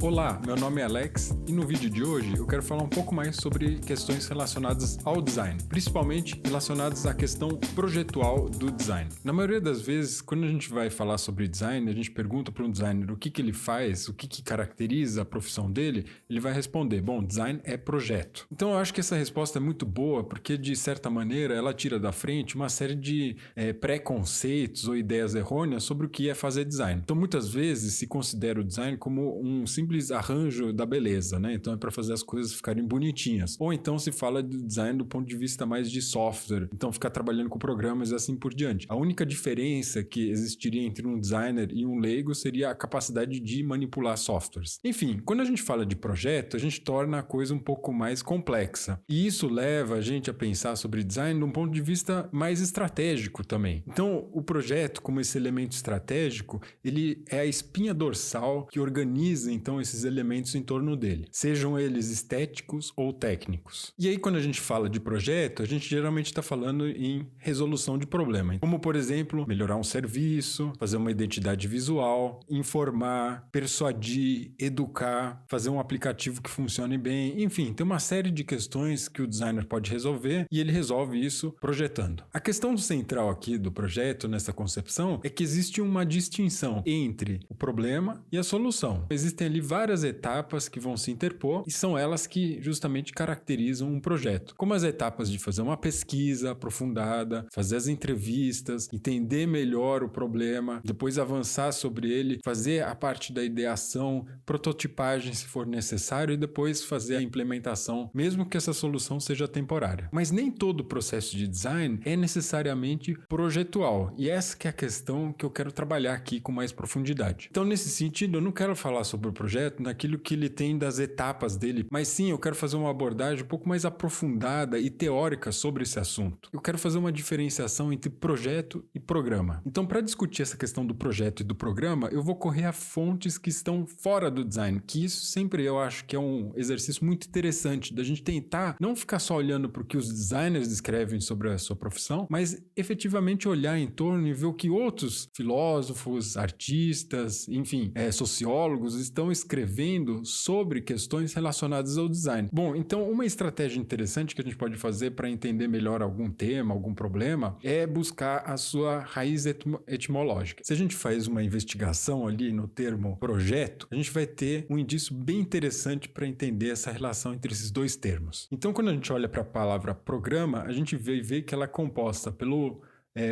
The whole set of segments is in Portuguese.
Olá, meu nome é Alex e no vídeo de hoje eu quero falar um pouco mais sobre questões relacionadas ao design, principalmente relacionadas à questão projetual do design. Na maioria das vezes, quando a gente vai falar sobre design, a gente pergunta para um designer o que ele faz, o que caracteriza a profissão dele, ele vai responder, bom, design é projeto. Então eu acho que essa resposta é muito boa porque, de certa maneira, ela tira da frente uma série de preconceitos ou ideias errôneas sobre o que é fazer design. Então muitas vezes se considera o design como um simples arranjo da beleza, né? Então é para fazer as coisas ficarem bonitinhas. Ou então se fala de design do ponto de vista mais de software, então ficar trabalhando com programas e assim por diante. A única diferença que existiria entre um designer e um leigo seria a capacidade de manipular softwares. Enfim, quando a gente fala de projeto, a gente torna a coisa um pouco mais complexa. E isso leva a gente a pensar sobre design de um ponto de vista mais estratégico também. Então, o projeto, como esse elemento estratégico, ele é a espinha dorsal que organiza então esses elementos em torno dele, sejam eles estéticos ou técnicos. E aí, quando a gente fala de projeto, a gente geralmente está falando em resolução de problema, como, por exemplo, melhorar um serviço, fazer uma identidade visual, informar, persuadir, educar, fazer um aplicativo que funcione bem, enfim, tem uma série de questões que o designer pode resolver e ele resolve isso projetando. A questão central aqui do projeto, nessa concepção, é que existe uma distinção entre o problema e a solução. Existem ali várias etapas que vão se interpor e são elas que justamente caracterizam um projeto, como as etapas de fazer uma pesquisa aprofundada, fazer as entrevistas, entender melhor o problema, depois avançar sobre ele, fazer a parte da ideação, prototipagem se for necessário e depois fazer a implementação, mesmo que essa solução seja temporária. Mas nem todo o processo de design é necessariamente projetual e essa que é a questão que eu quero trabalhar aqui com mais profundidade. Então, nesse sentido, eu não quero falar sobre o projeto naquilo que ele tem das etapas dele, mas sim, eu quero fazer uma abordagem um pouco mais aprofundada e teórica sobre esse assunto. Eu quero fazer uma diferenciação entre projeto e programa. Então, para discutir essa questão do projeto e do programa, eu vou correr a fontes que estão fora do design, que isso sempre eu acho que é um exercício muito interessante da gente tentar não ficar só olhando para o que os designers escrevem sobre a sua profissão, mas efetivamente olhar em torno e ver o que outros filósofos, artistas, enfim, sociólogos estão escrevendo sobre questões relacionadas ao design. Bom, então uma estratégia interessante que a gente pode fazer para entender melhor algum tema, algum problema, é buscar a sua raiz etimológica. Se a gente faz uma investigação ali no termo projeto, a gente vai ter um indício bem interessante para entender essa relação entre esses dois termos. Então, quando a gente olha para a palavra programa, a gente vê que ela é composta pelo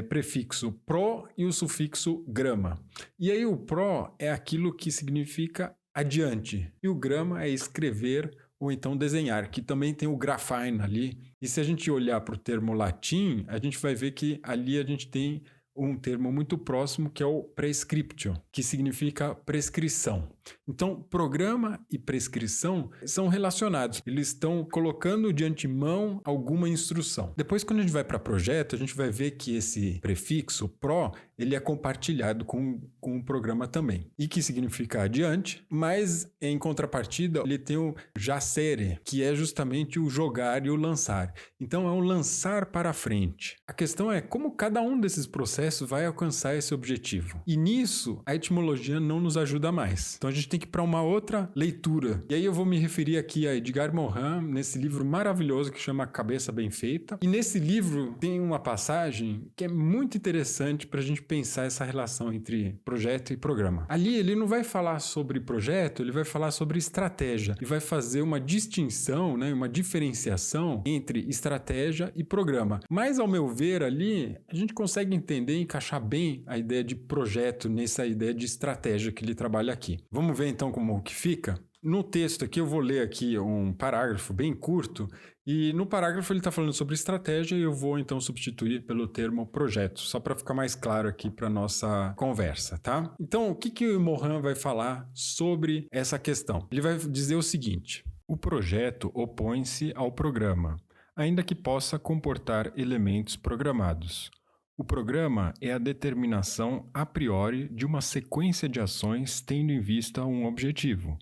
prefixo pro e o sufixo grama. E aí o pro é aquilo que significa adiante, e o grama é escrever ou então desenhar, que também tem o grafein ali. E se a gente olhar para o termo latim, a gente vai ver que ali a gente tem um termo muito próximo que é o prescriptio, que significa prescrição. Então, programa e prescrição são relacionados. Eles estão colocando de antemão alguma instrução. Depois, quando a gente vai para projeto, a gente vai ver que esse prefixo pro, ele é compartilhado com o programa também. E que significa adiante, mas em contrapartida, ele tem o jacere, que é justamente o jogar e o lançar. Então, é um lançar para frente. A questão é como cada um desses processos vai alcançar esse objetivo. E nisso, a etimologia não nos ajuda mais. Então, a gente tem que ir para uma outra leitura. E aí eu vou me referir aqui a Edgar Morin, nesse livro maravilhoso que chama Cabeça Bem Feita. E nesse livro tem uma passagem que é muito interessante para a gente pensar essa relação entre projeto e programa. Ali ele não vai falar sobre projeto, ele vai falar sobre estratégia e vai fazer uma distinção, né, uma diferenciação entre estratégia e programa. Mas, ao meu ver, ali a gente consegue entender e encaixar bem a ideia de projeto nessa ideia de estratégia que ele trabalha aqui. Vamos ver então como que fica? No texto aqui eu vou ler aqui um parágrafo bem curto e no parágrafo ele está falando sobre estratégia e eu vou então substituir pelo termo projeto, só para ficar mais claro aqui para nossa conversa, tá? Então, o que o Morin vai falar sobre essa questão? Ele vai dizer o seguinte: o projeto opõe-se ao programa, ainda que possa comportar elementos programados. O programa é a determinação a priori de uma sequência de ações tendo em vista um objetivo.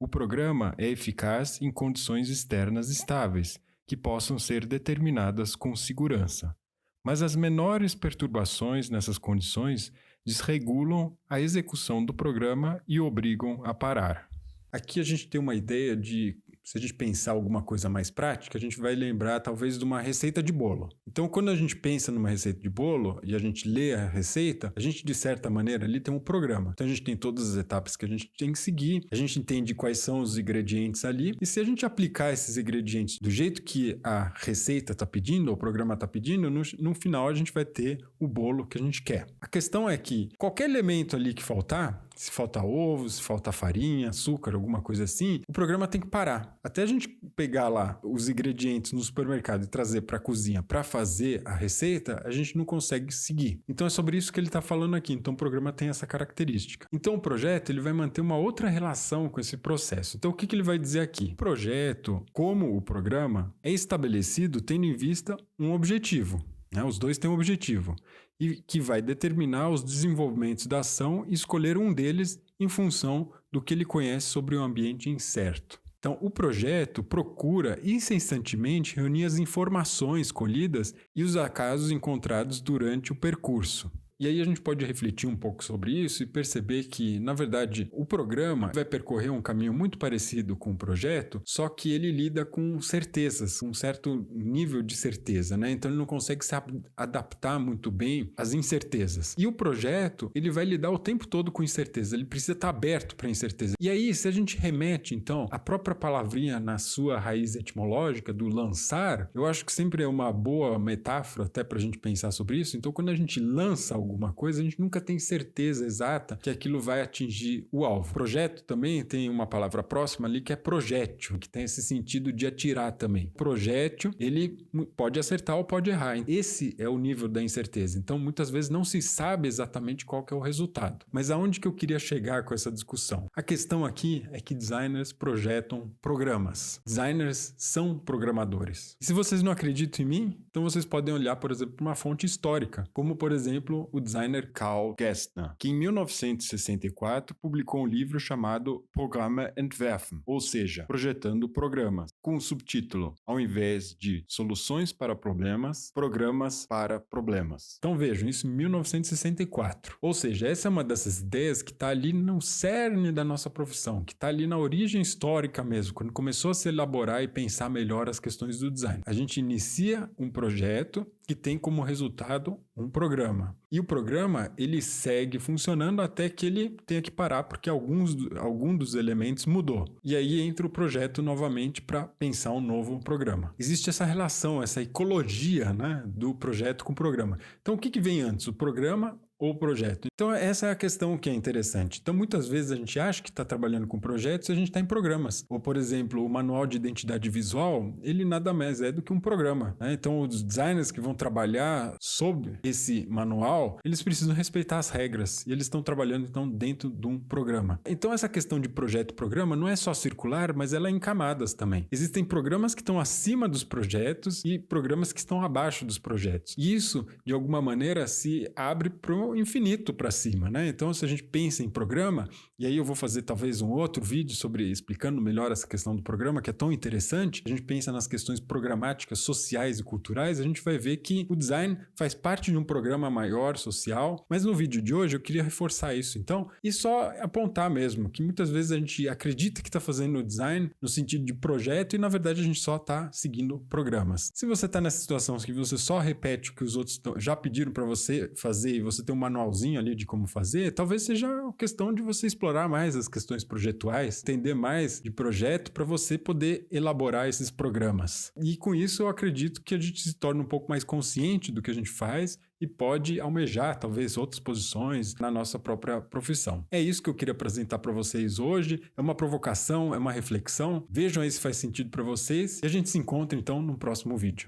O programa é eficaz em condições externas estáveis, que possam ser determinadas com segurança. Mas as menores perturbações nessas condições desregulam a execução do programa e o obrigam a parar. Aqui a gente tem uma ideia de, se a gente pensar alguma coisa mais prática, a gente vai lembrar talvez de uma receita de bolo. Então, quando a gente pensa numa receita de bolo e a gente lê a receita, a gente, de certa maneira, ali tem um programa. Então, a gente tem todas as etapas que a gente tem que seguir, a gente entende quais são os ingredientes ali, e se a gente aplicar esses ingredientes do jeito que a receita está pedindo, ou o programa está pedindo, no final a gente vai ter o bolo que a gente quer. A questão é que qualquer elemento ali que faltar, se faltar ovo, se faltar farinha, açúcar, alguma coisa assim, o programa tem que parar. Até a gente pegar lá os ingredientes no supermercado e trazer para a cozinha para fazer a receita, a gente não consegue seguir. Então é sobre isso que ele está falando aqui. Então o programa tem essa característica. Então o projeto ele vai manter uma outra relação com esse processo. Então o que ele vai dizer aqui? O projeto, como o programa, é estabelecido tendo em vista um objetivo. Os dois têm um objetivo e que vai determinar os desenvolvimentos da ação e escolher um deles em função do que ele conhece sobre o ambiente incerto. Então, o projeto procura incessantemente reunir as informações colhidas e os acasos encontrados durante o percurso. E aí a gente pode refletir um pouco sobre isso e perceber que, na verdade, o programa vai percorrer um caminho muito parecido com o projeto, só que ele lida com certezas, um certo nível de certeza, né? Então ele não consegue se adaptar muito bem às incertezas. E o projeto, ele vai lidar o tempo todo com incerteza, ele precisa estar aberto para incerteza. E aí, se a gente remete, então, a própria palavrinha na sua raiz etimológica do lançar, eu acho que sempre é uma boa metáfora até para a gente pensar sobre isso. Então, quando a gente lança alguma coisa, a gente nunca tem certeza exata que aquilo vai atingir o alvo. Projeto também tem uma palavra próxima ali que é projétil, que tem esse sentido de atirar também. Projétil, ele pode acertar ou pode errar. Esse é o nível da incerteza. Então, muitas vezes não se sabe exatamente qual que é o resultado. Mas aonde que eu queria chegar com essa discussão? A questão aqui é que designers projetam programas. Designers são programadores. E se vocês não acreditam em mim, então vocês podem olhar, por exemplo, para uma fonte histórica, como, por exemplo, o designer Karl Gessner, que em 1964 publicou um livro chamado Programme entwerfen, ou seja, projetando programas, com o subtítulo, ao invés de soluções para problemas, programas para problemas. Então vejam, isso em 1964. Ou seja, essa é uma dessas ideias que está ali no cerne da nossa profissão, que está ali na origem histórica mesmo, quando começou a se elaborar e pensar melhor as questões do design. A gente inicia um projeto que tem como resultado um programa. E o programa, ele segue funcionando até que ele tenha que parar, porque algum dos elementos mudou. E aí entra o projeto novamente para pensar um novo programa. Existe essa relação, essa ecologia, né, do projeto com o programa. Então, o que vem antes? O programa ou o projeto? Então, essa é a questão que é interessante. Então, muitas vezes a gente acha que está trabalhando com projetos e a gente está em programas. Ou, por exemplo, o manual de identidade visual, ele nada mais é do que um programa, né? Então, os designers que vão trabalhar sob esse manual, eles precisam respeitar as regras e eles estão trabalhando, então, dentro de um programa. Então, essa questão de projeto-programa não é só circular, mas ela é em camadas também. Existem programas que estão acima dos projetos e programas que estão abaixo dos projetos. E isso, de alguma maneira, se abre para o infinito para cima, né? Então, se a gente pensa em programa, e aí eu vou fazer talvez um outro vídeo sobre explicando melhor essa questão do programa, que é tão interessante, a gente pensa nas questões programáticas, sociais e culturais, a gente vai ver que o design faz parte de um programa maior, social, mas no vídeo de hoje eu queria reforçar isso, então, e só apontar mesmo, que muitas vezes a gente acredita que está fazendo o design no sentido de projeto e, na verdade, a gente só está seguindo programas. Se você está nessa situação que você só repete o que os outros já pediram para você fazer e você tem um manualzinho ali de como fazer, talvez seja a questão de você explorar mais as questões projetuais, entender mais de projeto para você poder elaborar esses programas. E com isso eu acredito que a gente se torna um pouco mais consciente do que a gente faz e pode almejar talvez outras posições na nossa própria profissão. É isso que eu queria apresentar para vocês hoje. É uma provocação, é uma reflexão. Vejam aí se faz sentido para vocês e a gente se encontra então no próximo vídeo.